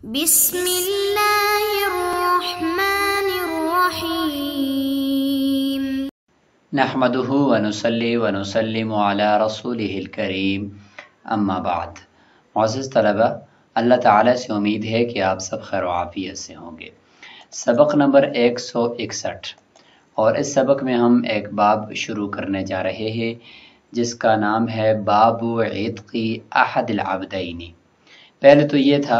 بسم اللہ الرحمن الرحیم نحمده ونصلی ونسلم علی رسولہ الکریم اما بعد۔ معزز طلبہ، اللہ تعالیٰ سے امید ہے کہ آپ سب خیر و عافیت سے ہوں گے۔ سبق نمبر 161، اور اس سبق میں ہم ایک باب شروع کرنے جا رہے ہیں جس کا نام ہے باب عتق احد العبدین۔ پہلے تو یہ تھا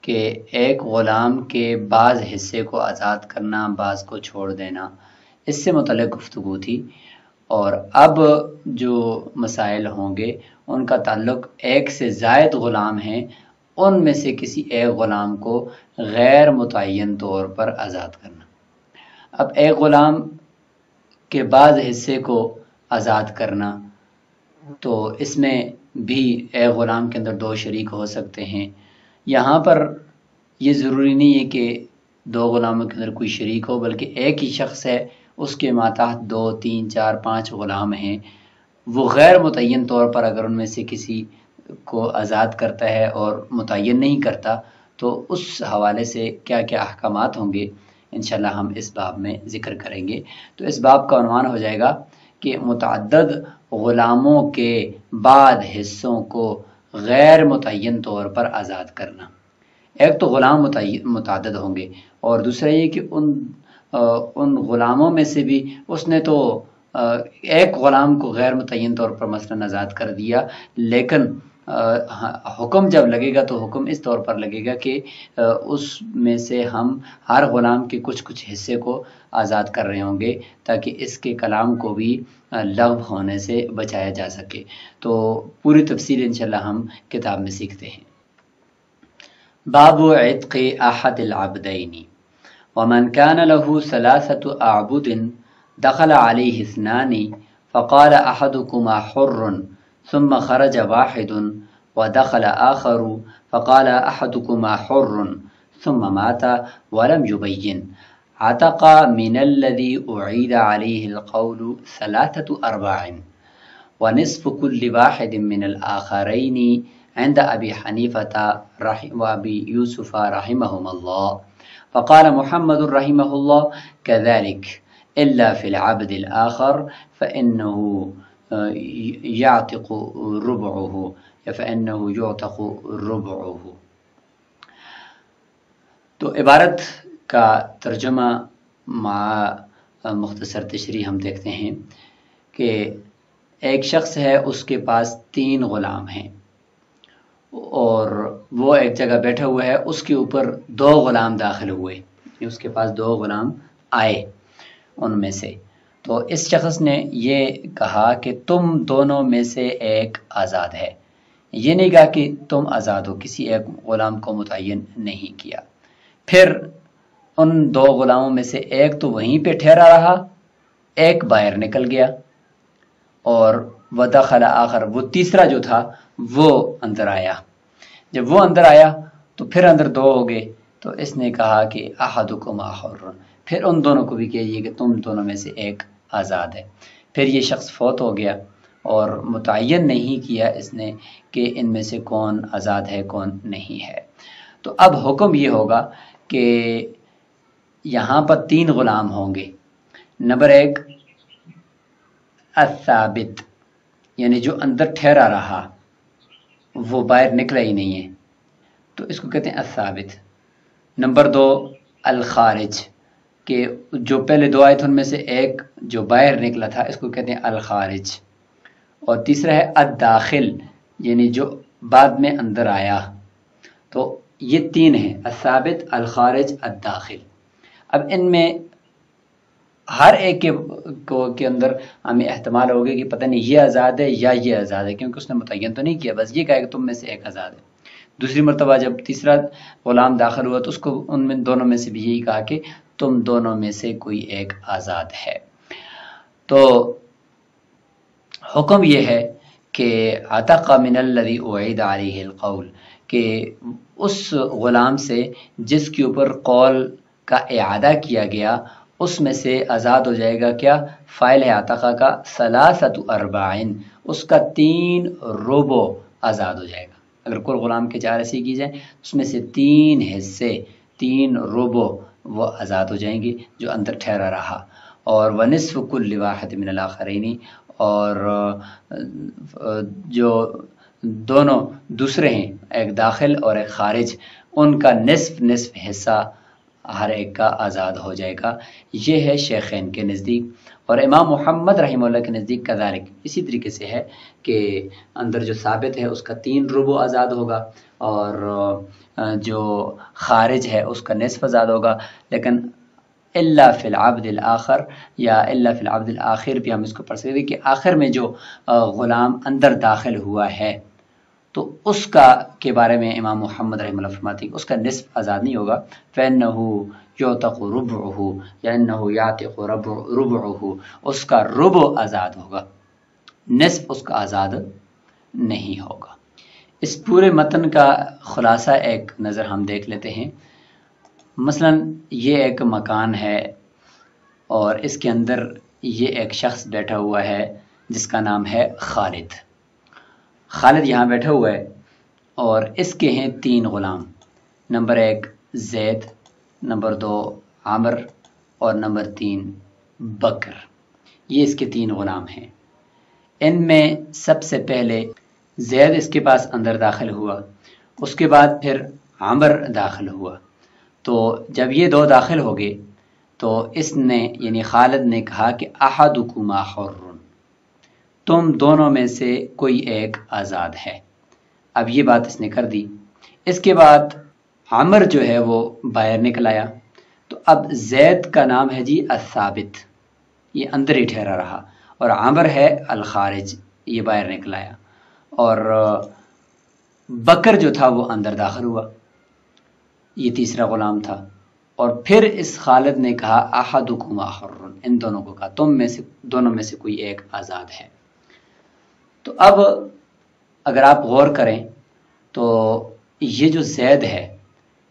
کہ ایک غلام کے بعض حصے کو آزاد کرنا، بعض کو چھوڑ دینا، اس سے متعلق گفتگو تھی، اور اب جو مسائل ہوں گے ان کا تعلق ایک سے زائد غلام ہیں، ان میں سے کسی ایک غلام کو غیر متعین طور پر آزاد کرنا۔ اب ایک غلام کے بعض حصے کو آزاد کرنا، تو اس میں بھی ایک غلام کے اندر دو شریک ہو سکتے ہیں۔ یہاں پر یہ ضروری نہیں ہے کہ دو غلاموں کے اندر کوئی شریک ہو، بلکہ ایک ہی شخص ہے، اس کے ماتحت 2، 3، 4، 5 غلام ہیں، وہ غیر متعین طور پر اگر ان میں سے کسی کو آزاد کرتا ہے اور متعین نہیں کرتا تو اس حوالے سے کیا کیا احکامات ہوں گے انشاءاللہ ہم اس باب میں ذکر کریں گے۔ تو اس باب کا عنوان ہو جائے گا کہ متعدد غلاموں کے بعض حصوں کو غیر متعین طور پر آزاد کرنا۔ ایک تو غلام متعدد ہوں گے، اور دوسرا یہ کہ ان غلاموں میں سے بھی اس نے تو ایک غلام کو غیر متعین طور پر مثلا آزاد کر دیا، لیکن حکم جب لگے گا تو حکم اس طور پر لگے گا کہ اس میں سے ہم ہر غلام کے کچھ کچھ حصے کو آزاد کر رہے ہوں گے تاکہ اس کے کلام کو بھی لغو ہونے سے بچایا جا سکے۔ تو پوری تفصیل انشاءاللہ ہم کتاب میں سیکھتے ہیں۔ باب عتق احد العبدین ومن كان له 3 أعبد دخل عليه 2 فقال أحدكما حر ثم خرج واحد ودخل آخر فقال أحدكما حر ثم مات ولم يبين عتق من الذي أعيد عليه القول 3 أرباع ونصف كل واحد من الآخرين عند أبي حنيفة وأبي يوسف رحمهم الله، فقال محمد رحمه الله كذلك إلا في العبد الآخر فإنه يعتق ربعه تو عبارت کا ترجمہ مع مختصر تشریح ہم دیکھتے ہیں کہ ایک شخص ہے، اس کے پاس 3 غلام ہیں، اور وہ ایک جگہ بیٹھا ہوا ہے، اس کے اوپر 2 غلام داخل ہوئے، اس کے پاس 2 غلام آئے ان میں سے، تو اس شخص نے یہ کہا کہ تم دونوں میں سے ایک آزاد ہے۔ یہ نہیں کہا کہ تم آزاد ہو، کسی ایک غلام کو متعین نہیں کیا۔ پھر ان 2 غلاموں میں سے ایک تو وہیں پہ ٹھہرا رہا، ایک باہر نکل گیا، اور ودخل آخر، وہ تیسرا جو تھا وہ اندر آیا۔ جب وہ اندر آیا تو پھر اندر 2 ہو گئے، تو اس نے کہا کہ احدکما حر، پھر ان دونوں کو بھی کہیے کہ تم دونوں میں سے ایک آزاد ہے۔ پھر یہ شخص فوت ہو گیا اور متعین نہیں کیا اس نے کہ ان میں سے کون آزاد ہے کون نہیں ہے۔ تو اب حکم یہ ہوگا کہ یہاں پر 3 غلام ہوں گے۔ نمبر 1 الثابت، یعنی جو اندر ٹھہرا رہا، وہ باہر نکلا ہی نہیں ہے، تو اس کو کہتے ہیں الثابت۔ نمبر 2 الخارج، کہ جو پہلے 2 آئے تھے ان میں سے ایک جو باہر نکلا تھا، اس کو کہتے ہیں الخارج۔ اور تیسرا ہے الداخل، یعنی جو بعد میں اندر آیا۔ تو یہ 3 ہیں، الثابت، الخارج، الداخل۔ اب ان میں ہر ایک کے اندر ہمیں احتمال ہوگا کہ پتہ نہیں یہ آزاد ہے یا یہ آزاد ہے، کیونکہ اس نے متعین تو نہیں کیا، بس یہ کہا کہ تم میں سے ایک آزاد ہے۔ دوسری مرتبہ جب تیسرا غلام داخل ہوا تو اس کو ان میں دونوں میں سے بھی یہی کہا کہ تم دونوں میں سے کوئی ایک آزاد ہے۔ تو حکم یہ ہے کہ عتق من الذی اعید علیہ القول، کہ اس غلام سے جس کے اوپر قول کا اعادہ کیا گیا اس میں سے آزاد ہو جائے گا کیا؟ فاعل ہے عتقہ کا 3 أرباع، اس کا 3 ربع آزاد ہو جائے گا۔ اگر کل غلام کے 4 حصے کی جائیں اس میں سے 3 حصے 3 ربع وہ آزاد ہو جائیں گے جو اندر ٹھہرا رہا، اور ونصف کل واحد من الاخرین، اور جو دونوں دوسرے ہیں ایک داخل اور ایک خارج، ان کا نصف حصہ ہر ایک کا آزاد ہو جائے گا۔ یہ ہے شیخین کے نزدیک، اور امام محمد رحمہ اللہ کے نزدیک کذالک اسی طریقے سے ہے کہ اندر جو ثابت ہے اس کا 3 ربع آزاد ہوگا، اور جو خارج ہے اس کا نصف آزاد ہوگا، لیکن الا فی العبد الاخر یا الا فی العبد الاخر بھی ہم اس کو پڑھ سکتے ہیں کہ آخر میں جو غلام اندر داخل ہوا ہے تو اس کا کے بارے میں امام محمد رحمہ اللہ فرماتے ہیں کہ اس کا نصف آزاد نہیں ہوگا، فَإِنَّهُ يُعْتَقُ رُبْعُهُ یا إِنَّهُ يَعْتِقُ رُبْعُهُ، اس کا ربع آزاد ہوگا، نصف اس کا آزاد نہیں ہوگا۔ اس پورے متن کا خلاصہ ایک نظر ہم دیکھ لیتے ہیں۔ مثلا یہ ایک مکان ہے اور اس کے اندر یہ ایک شخص بیٹھا ہوا ہے جس کا نام ہے خالد۔ خالد یہاں بیٹھا ہوا ہے اور اس کے ہیں 3 غلام، نمبر 1 زید، نمبر 2 عمر، اور نمبر 3 بکر۔ یہ اس کے 3 غلام ہیں۔ ان میں سب سے پہلے زید اس کے پاس اندر داخل ہوا، اس کے بعد پھر عمر داخل ہوا۔ تو جب یہ 2 داخل ہو گئے تو اس نے یعنی خالد نے کہا کہ احدکما حر، تم دونوں میں سے کوئی ایک آزاد ہے۔ اب یہ بات اس نے کر دی۔ اس کے بعد عمر جو ہے وہ باہر نکل آیا، تو اب زید کا نام ہے جی الثابت، یہ اندر ہی ٹھہرا رہا، اور عمر ہے الخارج، یہ باہر نکل آیا، اور بکر جو تھا وہ اندر داخل ہوا، یہ تیسرا غلام تھا۔ اور پھر اس خالد نے کہا احدکما حر، ان دونوں کو کہا تم میں سے دونوں میں سے کوئی ایک آزاد ہے۔ تو اب اگر آپ غور کریں تو یہ جو زید ہے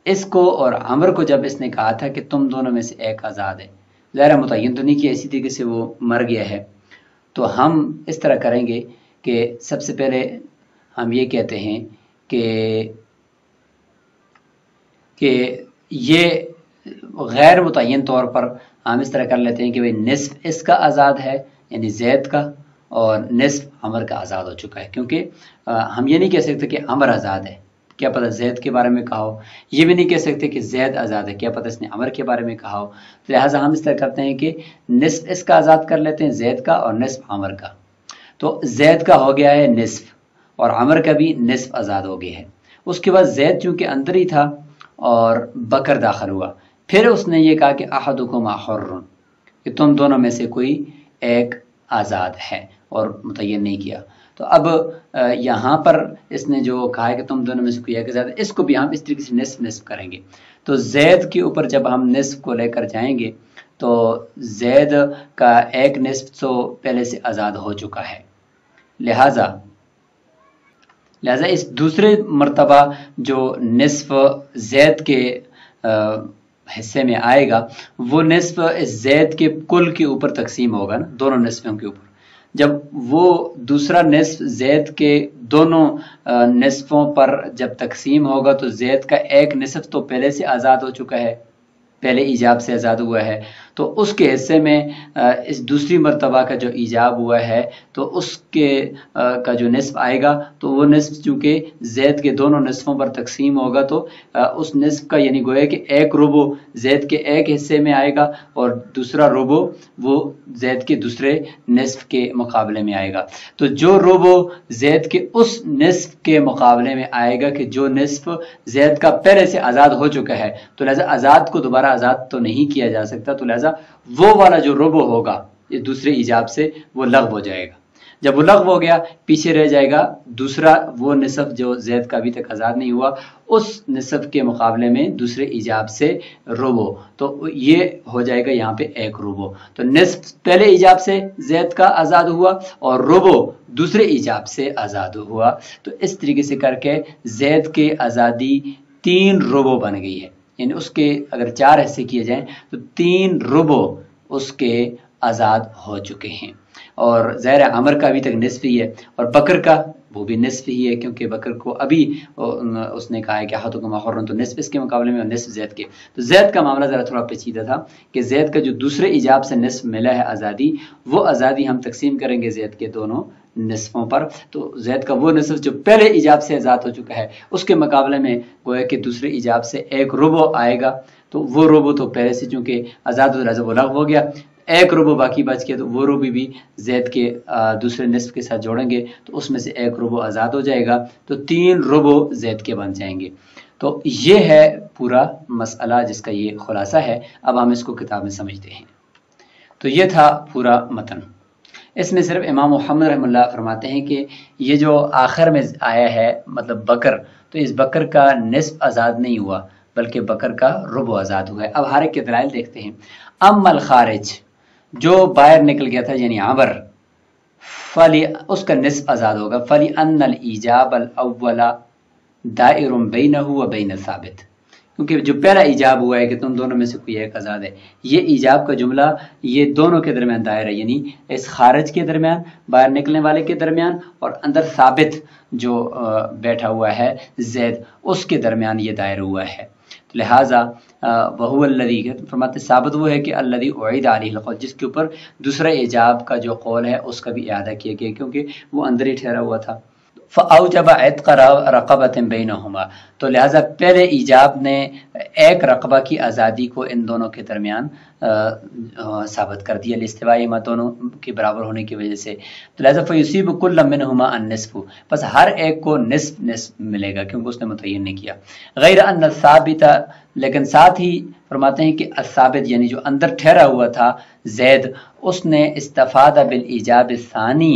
اس کو اور عمر کو جب اس نے کہا تھا کہ تم دونوں میں سے ایک آزاد ہے، ظاہر متعین تو نہیں کیا، اسی طریقے سے وہ مر گیا ہے، تو ہم اس طرح کریں گے کہ سب سے پہلے ہم یہ کہتے ہیں کہ یہ غیر متعین طور پر ہم اس طرح کر لیتے ہیں کہ بھئی نصف اس کا آزاد ہے یعنی زید کا، اور نصف عمر کا آزاد ہو چکا ہے، کیونکہ ہم یہ نہیں کہہ سکتے کہ عمر آزاد ہے، کیا پتہ زید کے بارے میں کہا ہو، یہ بھی نہیں کہہ سکتے کہ زید آزاد ہے، کیا پتہ اس نے عمر کے بارے میں کہا ہو، لہٰذا ہم اس طرح کرتے ہیں کہ نصف اس کا آزاد کر لیتے ہیں زید کا، اور نصف عمر کا۔ تو زید کا ہو گیا ہے نصف، اور عمر کا بھی نصف آزاد ہو گیا ہے۔ اس کے بعد زید چونکہ اندر ہی تھا اور بکر داخل ہوا، پھر اس نے یہ کہا کہ احدکما حر، کہ تم دونوں میں سے کوئی ایک آزاد ہے، اور متعین نہیں کیا۔ تو اب یہاں پر اس نے جو کہا ہے کہ تم دونوں میں سے کوئی ایک آزاد ہے، اس کو بھی ہم اس طریقے سے نصف کریں گے۔ تو زید کے اوپر جب ہم نصف کو لے کر جائیں گے تو زید کا ایک نصف تو پہلے سے آزاد ہو چکا ہے، لہٰذا اس دوسرے مرتبہ جو نصف زید کے حصے میں آئے گا وہ نصف زید کے کل کے اوپر تقسیم ہوگا نا، دونوں نصفوں کے اوپر۔ جب وہ دوسرا نصف زید کے دونوں نصفوں پر جب تقسیم ہوگا تو زید کا ایک نصف تو پہلے سے آزاد ہو چکا ہے، پہلے ایجاب سے آزاد ہوا ہے، تو اس کے حصے میں اس دوسری مرتبہ کا جو ایجاب ہوا ہے تو اس کے کا جو نصف آئے گا تو وہ نصف چونکہ زید کے دونوں نصفوں پر تقسیم ہوگا تو اس نصف کا یعنی گویا کہ ایک ربع زید کے ایک حصے میں آئے گا اور دوسرا ربع وہ زید کے دوسرے نصف کے مقابلے میں آئے گا۔ تو جو ربع زید کے اس نصف کے مقابلے میں آئے گا کہ جو نصف زید کا پہلے سے آزاد ہو چکا ہے، تو لہذا آزاد کو دوبارہ آزاد تو نہیں کیا جا سکتا، تو لہذا وہ والا جو ربع ہوگا یہ دوسرے ایجاب سے وہ لغو ہو جائے گا۔ جب وہ لغو ہو گیا پیچھے رہ جائے گا دوسرا وہ نصف جو زید کا ابھی تک آزاد نہیں ہوا، اس نصف کے مقابلے میں دوسرے ایجاب سے ربع، تو یہ ہو جائے گا یہاں پہ ایک ربع۔ تو نصف پہلے ایجاب سے زید کا آزاد ہوا اور ربع دوسرے ایجاب سے آزاد ہوا، تو اس طریقے سے کر کے زید کے آزادی 3 ربع بن گئی ہے، یعنی اس کے اگر 4 حصے کیے جائیں تو 3 ربع اس کے آزاد ہو چکے ہیں۔ اور ظاہر عمر کا ابھی تک نصف ہی ہے اور بکر کا وہ بھی نصف ہی ہے، کیونکہ بکر کو ابھی اس نے کہا ہے کہ احدکم حر، تو نصف اس کے مقابلے میں نصف زید کے. تو زید کا معاملہ ذرا تھوڑا پیچیدہ تھا کہ زید کا جو دوسرے ایجاب سے نصف ملا ہے آزادی، وہ آزادی ہم تقسیم کریں گے زید کے دونوں نصفوں پر. تو زید کا وہ نصف جو پہلے ایجاب سے آزاد ہو چکا ہے، اس کے مقابلے میں گویا کہ دوسرے ایجاب سے ایک ربع آئے گا. تو وہ ربع تو پہلے سے چونکہ آزاد و لغو ہو گیا، ایک ربع باقی بچ کے، تو وہ ربع بھی زید کے دوسرے نصف کے ساتھ جوڑیں گے تو اس میں سے ایک ربع آزاد ہو جائے گا، تو 3 ربع زید کے بن جائیں گے. تو یہ ہے پورا مسئلہ جس کا یہ خلاصہ ہے. اب ہم اس کو کتاب میں سمجھتے ہیں. تو یہ تھا پورا متن. اس میں صرف امام محمد رحمہ اللہ فرماتے ہیں کہ یہ جو آخر میں آیا ہے مطلب بکر، تو اس بکر کا نصف آزاد نہیں ہوا بلکہ بکر کا ربع آزاد ہوا ہے. اب ہر ایک کے دلائل دیکھتے ہیں. اما الخارج، جو باہر نکل گیا تھا یعنی عبر، فلی اس کا نصف آزاد ہوگا. فلی ان الایجاب الاول دائر بینہ و بین ثابت، کیونکہ جو پہلا ایجاب ہوا ہے کہ تم دونوں میں سے کوئی ایک آزاد ہے، یہ ایجاب کا جملہ یہ دونوں کے درمیان دائر ہے، یعنی اس خارج کے درمیان، باہر نکلنے والے کے درمیان، اور اندر ثابت جو بیٹھا ہوا ہے زید، اس کے درمیان یہ دائر ہوا ہے. لہٰذا وہو الذی، فرماتے ثابت وہ ہے کہ الذی اعید علیہ القول، جس کے اوپر دوسرا ایجاب کا جو قول ہے اس کا بھی اعادہ کیا گیا کیونکہ وہ اندر ہی ٹھہرا ہوا تھا. فاوجب عتق رقبۃ بینہما، تو لہٰذا پہلے ایجاب نے ایک رقبہ کی آزادی کو ان دونوں کے درمیان ثابت کر دیا، لاستوائہما، دونوں کے برابر ہونے کی وجہ سے. تو لہٰذا فیصیب کل منہما النصف، بس ہر ایک کو نصف نصف ملے گا کیونکہ اس نے متعین نہیں کیا. غیر ان الثابت، لیکن ساتھ ہی فرماتے ہیں کہ الثابت یعنی جو اندر ٹھہرا ہوا تھا زید، اس نے استفاد بالایجاب الثانی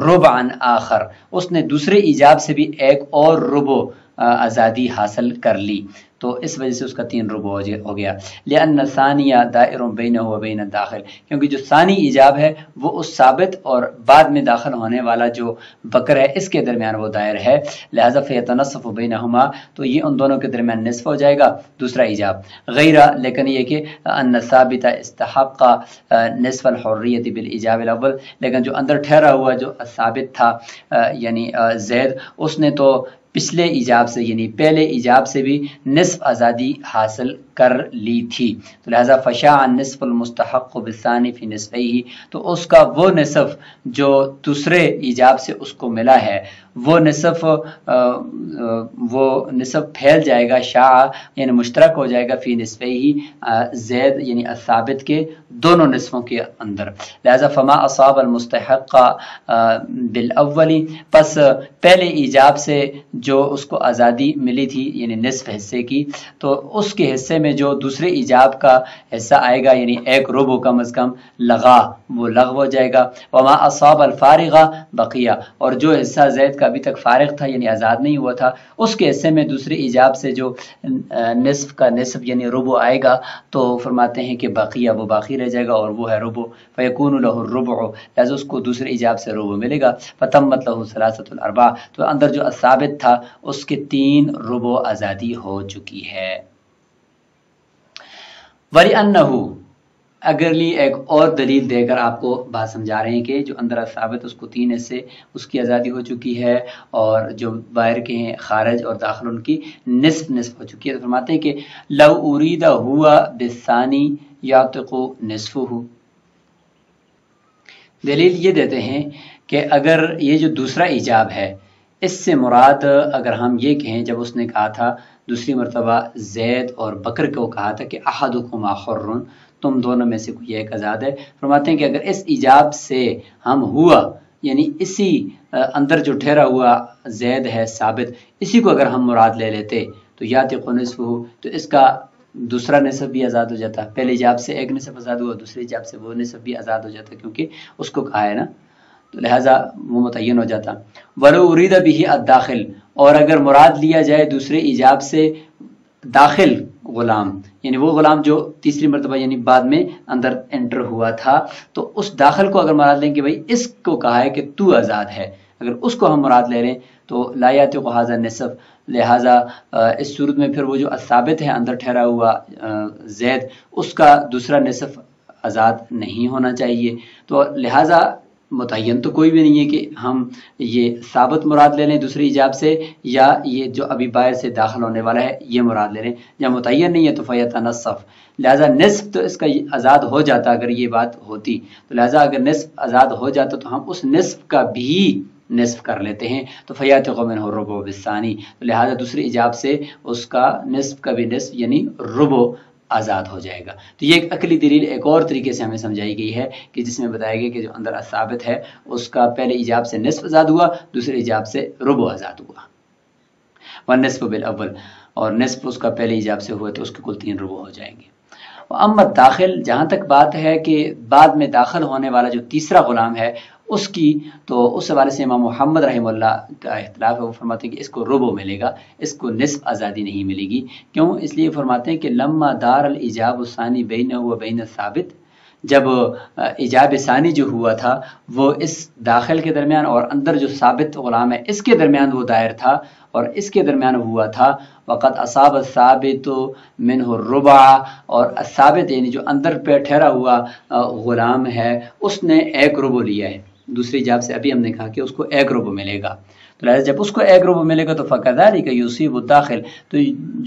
ربعا آخر، اس نے دوسرے ایجاب سے بھی ایک اور ربع آزادی حاصل کر لی، تو اس وجہ سے اس کا 3 ربع ہو گیا. لأن الثانیہ دائر بینہ و بین الداخل، کیونکہ جو ثانی ایجاب ہے وہ اس ثابت اور بعد میں داخل ہونے والا جو بکر ہے اس کے درمیان وہ دائر ہے. لہذا فیتنصف بینہما، تو یہ ان دونوں کے درمیان نصف ہو جائے گا دوسرا ایجاب. غیر، لیکن یہ کہ ان الثابت استحق نصف الحریت بالایجاب الاول، لیکن جو اندر ٹھہرا ہوا جو ثابت تھا یعنی زید، اس نے تو پچھلے ایجاب سے یعنی پہلے ایجاب سے بھی نصف آزادی حاصل کر لی تھی. تو لہذا فشاع النصف المستحق بالثانی فی نصفیہ، تو اس کا وہ نصف جو دوسرے ایجاب سے اس کو ملا ہے وہ نصف پھیل جائے گا، شاع یعنی مشترک ہو جائے گا، فی نصفیہ زید یعنی الثابت کے دونوں نصفوں کے اندر. لہذا فما اصاب المستحق بالاول، پس پہلے ایجاب سے جو اس کو آزادی ملی تھی یعنی نصف حصے کی، تو اس کے حصے میں جو دوسرے ایجاب کا حصہ آئے گا یعنی ایک ربع کم از کم لغا، وہ لغو ہو جائے گا. وما اصاب الفارغ بقیہ، اور جو حصہ زید کا ابھی تک فارغ تھا یعنی آزاد نہیں ہوا تھا، اس کے حصے میں دوسرے ایجاب سے جو نصف کا نصف یعنی ربع آئے گا، تو فرماتے ہیں کہ بقیہ وہ باقی رہ جائے گا اور وہ ہے ربع. فیکون له الربع، لہذا اس کو دوسرے ایجاب سے ربع ملے گا. فتمت له ثلاثۃ الارباع، تو اندر جو ثابت تھا اس کے 3 ربع آزادی ہو چکی ہے. وَلِأَنَّهُ، اگرلی ایک اور دلیل دے کر آپ کو بات سمجھا رہے ہیں کہ جو اندر ثابت اس کو 3 حصے اس کی آزادی ہو چکی ہے، اور جو باہر کے ہیں خارج اور داخل ان کی نصف نصف ہو چکی ہے. تو فرماتے ہیں کہ لو ارید ہوا بالثانی یعتق نصفہ، دلیل یہ دیتے ہیں کہ اگر یہ جو دوسرا ایجاب ہے اس سے مراد اگر ہم یہ کہیں، جب اس نے کہا تھا دوسری مرتبہ زید اور بکر کو کہا تھا کہ احدکما حر، تم دونوں میں سے کوئی ایک آزاد ہے، فرماتے ہیں کہ اگر اس ایجاب سے ہم ہوا یعنی اسی اندر جو ٹھہرا ہوا زید ہے ثابت، اسی کو اگر ہم مراد لے لیتے تو یعتق نصفہ، تو اس کا دوسرا نصف بھی آزاد ہو جاتا. پہلے ایجاب سے ایک نصف آزاد ہوا، دوسرے ایجاب سے وہ نصف بھی آزاد ہو جاتا کیونکہ اس کو کہا ہے نا، تو لہٰذا وہ متعین ہو جاتا. وَلَوْ أُرِيدَ بِهِ الدَّاخِلِ، اور اگر مراد لیا جائے دوسرے ایجاب سے داخل غلام، یعنی وہ غلام جو تیسری مرتبہ یعنی بعد میں اندر انٹر ہوا تھا، تو اس داخل کو اگر مراد لیں کہ بھائی اس کو کہا ہے کہ تو آزاد ہے، اگر اس کو ہم مراد لے رہے ہیں تو لا یعتق ھذا النصف، لہٰذا اس صورت میں پھر وہ جو ثابت ہے اندر ٹھہرا ہوا زید، اس کا دوسرا نصف آزاد نہیں ہونا چاہیے. تو لہٰذا متعین تو کوئی بھی نہیں ہے کہ ہم یہ ثابت مراد لے لیں دوسری ایجاب سے، یا یہ جو ابھی باہر سے داخل ہونے والا ہے یہ مراد لے لیں، یا متعین نہیں ہے تو فیتنصف، لہٰذا نصف تو اس کا آزاد ہو جاتا اگر یہ بات ہوتی، تو لہٰذا اگر نصف آزاد ہو جاتا تو ہم اس نصف کا بھی نصف کر لیتے ہیں، تو فیاتق منہ الربع بالثانی، تو لہٰذا دوسری ایجاب سے اس کا نصف کا بھی نصف یعنی ربع آزاد ہو جائے گا۔ تو یہ ایک عقلی دلیل ایک اور طریقے سے ہمیں سمجھائی گئی ہے کہ جس میں بتایا گیا کہ جو اندر ثابت ہے اس کا پہلے ایجاب سے نصف آزاد ہوا، دوسرے ایجاب سے ربع آزاد ہوا، والنصف بالاول، اور نصف اس کا پہلے ایجاب سے ہوا تو اس کے کل 3 ربع ہو جائیں گے۔ اما داخل، جہاں تک بات ہے کہ بعد میں داخل ہونے والا جو تیسرا غلام ہے اس کی، تو اس حوالے سے امام محمد رحمہ اللہ کا اختلاف ہے، وہ فرماتے ہیں کہ اس کو ربع ملے گا، اس کو نصف آزادی نہیں ملے گی۔ کیوں؟ اس لیے فرماتے ہیں کہ لما دار الایجاب الثانی بینہ و بین الثابت، جب ایجاب ثانی جو ہوا تھا وہ اس داخل کے درمیان اور اندر جو ثابت غلام ہے اس کے درمیان وہ دائر تھا اور اس کے درمیان ہوا تھا، وقت اصاب الثابت منہ الربع، اور ثابت یعنی جو اندر پہ ٹھہرا ہوا غلام ہے اس نے 1 ربع لیا ہے، دوسری جاب سے ابھی ہم نے کہا کہ اس کو 1 ربع ملے گا، تو لہٰذا جب اس کو 1 ربع ملے گا تو فَكَذَلِكَ يُصِيبُ الدَّاخِلَ، تو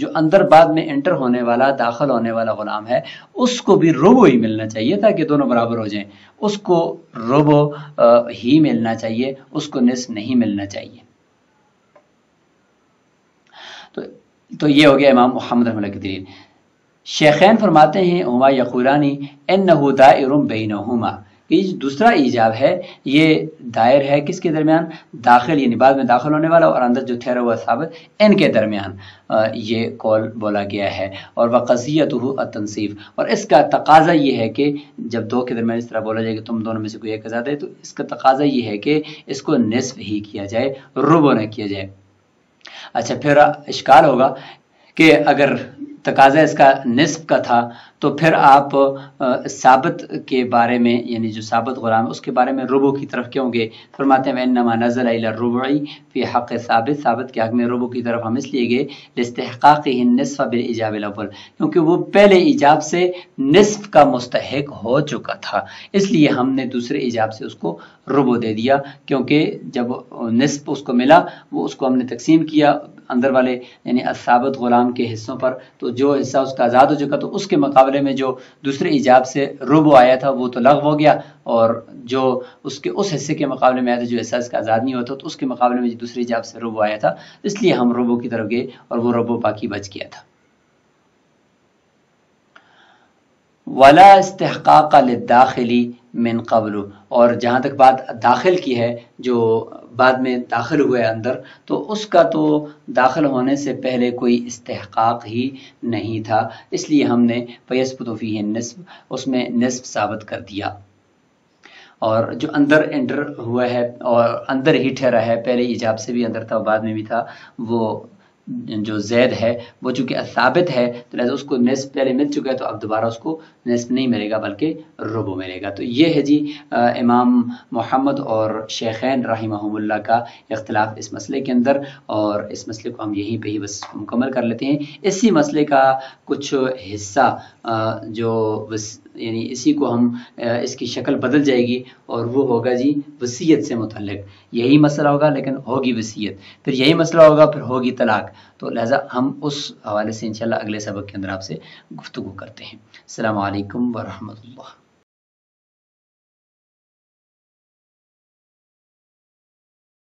جو اندر بعد میں انٹر ہونے والا داخل ہونے والا غلام ہے اس کو بھی ربع ہی ملنا چاہیے تاکہ دونوں برابر ہو جائیں، اس کو ربع ہی ملنا چاہیے، اس کو نصف نہیں ملنا چاہیے۔ تو یہ ہو گیا امام محمد رحمہ اللہ کی دلیل۔ شیخین فرماتے ہیں ہما یقولانی انہ دائر بینہما، یہ جو دوسرا ایجاب ہے یہ دائر ہے کس کے درمیان؟ داخل یعنی بعد میں داخل ہونے والا اور اندر جو ٹھہرا ہوا ثابت، ان کے درمیان یہ قول بولا گیا ہے۔ اور وقضیتہ التنصیف، اور اس کا تقاضا یہ ہے کہ جب 2 کے درمیان اس طرح بولا جائے کہ تم دونوں میں سے کوئی ایک آزاد ہے، تو اس کا تقاضا یہ ہے کہ اس کو نصف ہی کیا جائے، ربع نہ کیا جائے۔ اچھا، پھر اشکال ہوگا کہ اگر تقاضا اس کا نصف کا تھا تو پھر آپ ثابت کے بارے میں یعنی جو ثابت غلام ہے اس کے بارے میں ربع کی طرف کیوں گئے؟ فرماتے ہیں انما نزل الی الربع فی حق ثابت، ثابت کے حق میں ربع کی طرف ہم اس لیے گئے لاستحقاقہ النصف بالایجاب الاول، کیونکہ وہ پہلے ایجاب سے نصف کا مستحق ہو چکا تھا، اس لیے ہم نے دوسرے ایجاب سے اس کو ربع دے دیا، کیونکہ جب نصف اس کو ملا وہ اس کو ہم نے تقسیم کیا اندر والے یعنی ثابت غلام کے حصوں پر، تو جو حصہ اس کا آزاد ہو چکا تو اس کے مقابلے میں جو دوسرے ایجاب سے ربع آیا تھا وہ تو لغو ہو گیا، اور جو اس کے اس حصے کے مقابلے میں آیا تھا جو حصہ اس کا آزاد نہیں ہوتا تو اس کے مقابلے میں جو دوسری ایجاب سے ربع آیا تھا، اس لیے ہم ربع کی طرف گئے اور وہ ربع باقی بچ گیا تھا۔ ولا استحقاق للداخلی من قبل، اور جہاں تک بات داخل کی ہے جو بعد میں داخل ہوئے اندر، تو اس کا تو داخل ہونے سے پہلے کوئی استحقاق ہی نہیں تھا، اس لیے ہم نے فیثبت فیہ النصف، اس میں نصف ثابت کر دیا۔ اور جو اندر انٹر ہوا ہے اور اندر ہی ٹھہرا ہے، پہلے ایجاب سے بھی اندر تھا اور بعد میں بھی تھا، وہ جو زید ہے وہ چونکہ ثابت ہے تو لہذا اس کو نصف پہلے مل چکا ہے، تو اب دوبارہ اس کو نصف نہیں ملے گا بلکہ ربع ملے گا۔ تو یہ ہے جی امام محمد اور شیخین رحمہم اللہ کا اختلاف اس مسئلے کے اندر، اور اس مسئلے کو ہم یہیں پہ ہی بس مکمل کر لیتے ہیں۔ اسی مسئلے کا کچھ حصہ جو یعنی اسی کو ہم اس کی شکل بدل جائے گی اور وہ ہوگا جی وصیت سے متعلق، یہی مسئلہ ہوگا لیکن ہوگی وصیت، پھر یہی مسئلہ ہوگا پھر ہوگی طلاق، تو لہٰذا ہم اس حوالے سے انشاءاللہ اگلے سبق کے اندر آپ سے گفتگو کرتے ہیں۔ السلام علیکم ورحمۃ اللہ۔